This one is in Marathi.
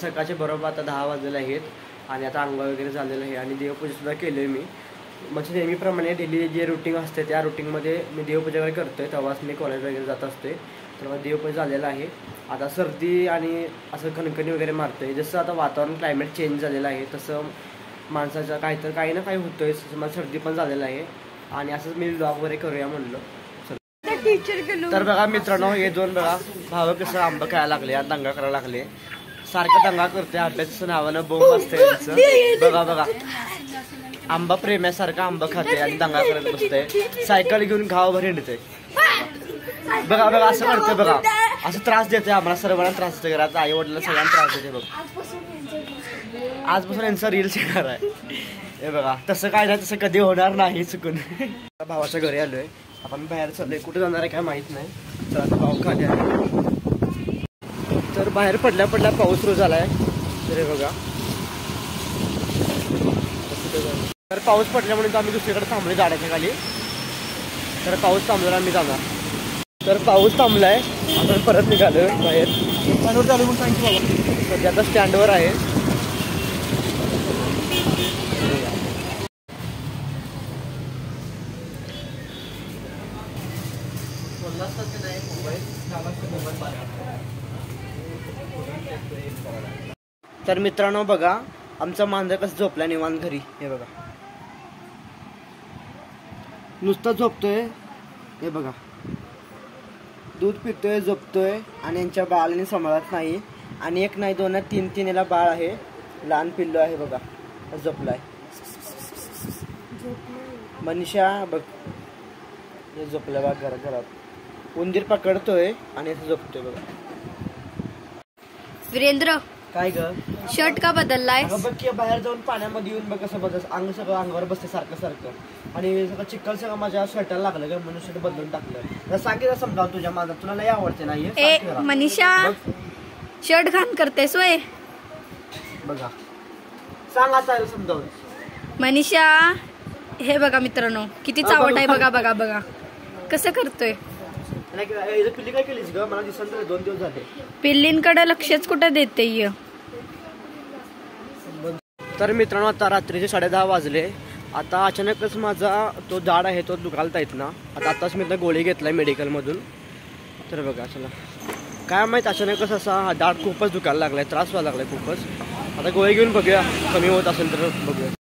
सकाळचे बरोबर आता 10 वाजलेले आहेत आणि आता अंघोळ वगैरे झालेलं आहे आणि देवपूजासुद्धा केली आहे मी. म्हणजे नेहमीप्रमाणे डेली जे रुटीन असते त्या रुटीनमध्ये मी देवपूजा वगैरे करतो आहे. तेव्हाच मी कॉलेज वगैरे जात असते. तर मग देवपूजा झालेलं आहे. आता सर्दी आणि असं खणखणी वगैरे मारतो आहे. जसं आता वातावरण क्लायमेट चेंज झालेलं आहे तसं माणसाचं काही ना काही होतं आहे. मला सर्दी पण झालेलं आहे आणि असंच मी व्लॉग वगैरे करूया म्हणलं. तर बघा मित्रांनो, हे दोन बघा भाव कसं आंबा खायला लागले आणि दंगा करायला लागले. सारखं दंगा करते अभ्यासाचं नावानं बोंब असते यांचं. बघा बघा आंबा प्रेम्यासारखा आंबा खाते आणि दंगा करत बसते. सायकल घेऊन गावभर हिंडते. बघा बघा असं करते बघा, असं त्रास देते आम्हाला सर्वांना त्रास देते. घरात आई वडिलांना सगळ्यांना त्रास देते. बघ आजपासून यांचा रील्स येणार आहे. हे बघा तसं काय नाही, तसं कधी होणार नाही चुकून. भावाच्या घरी आलोय आपण, बाहेर चाललोय. कुठे जाणार आहे काय माहित नाही. तर आता भाऊ खाली आहे. तर बाहेर पडल्या पाऊस सुरू झालाय. तर बघा तर पाऊस पडल्यामुळे आम्ही दुसरीकडे थांबलोय झाडाच्या खाली. तर पाऊस थांबल्यावर आम्ही जाणार. तर पाऊस थांबलाय, आपण परत निघालोय बाहेर. स्टँडवर चालू म्हणून सांगतो बाबा. सध्या आता स्टँडवर आहे. तर मित्रांनो बघा आमचा मांजर कसं झोपला निवांत घरी. हे बघा नुसतं झोपतोय. हे बघा दूध पितोय, झोपतोय आणि यांच्या बाळाने सांभाळत नाही. आणि एक नाही दोन नाही तीन याला बाळ आहे, लहान पिल्लू आहे. बघा झोपलाय. मनीषा बघ हे झोपलं बघ घरात. उंदीर पकडतोय आणि असं झोपतोय बघा. वीरेंद्र काय ग शर्ट का बदललाय? बघ की बाहेर जाऊन पाण्यामध्ये येऊन बघ कसं बघ अंग सगळं अंगावर बसते सारखं आणि सगळं चिखल सगळं माझ्या शर्टाला लागलं का म्हणून शर्ट बदलून टाकलं. सांगितलं समजावून तुझ्या माझा तुला लय आवडते नाही. मनीषा शर्ट घाण करतेस वय. बघा सांग आता समजावून. मनीषा हे बघा मित्रांनो किती चावट आहे. बघा बघा बघा कसं करतोय. पिल्ली काय केलीस ग? मला दिसत 2 दिवस झाले. पिल्लींकडे लक्षच कुठं देते. तर मित्रांनो आता रात्रीचे 10:30 वाजले. आता अचानकच माझा तो दाढ आहे तो दुखालता येत ना. आताच मी गोळी घेतलाय मेडिकल मधून. तर बघा चला काय माहित अचानकच असा दाढ खूपच दुखायला लागलाय, त्रास व्हायला लागलाय खूपच. आता गोळी घेऊन बघूया कमी होत असेल तर बघूया.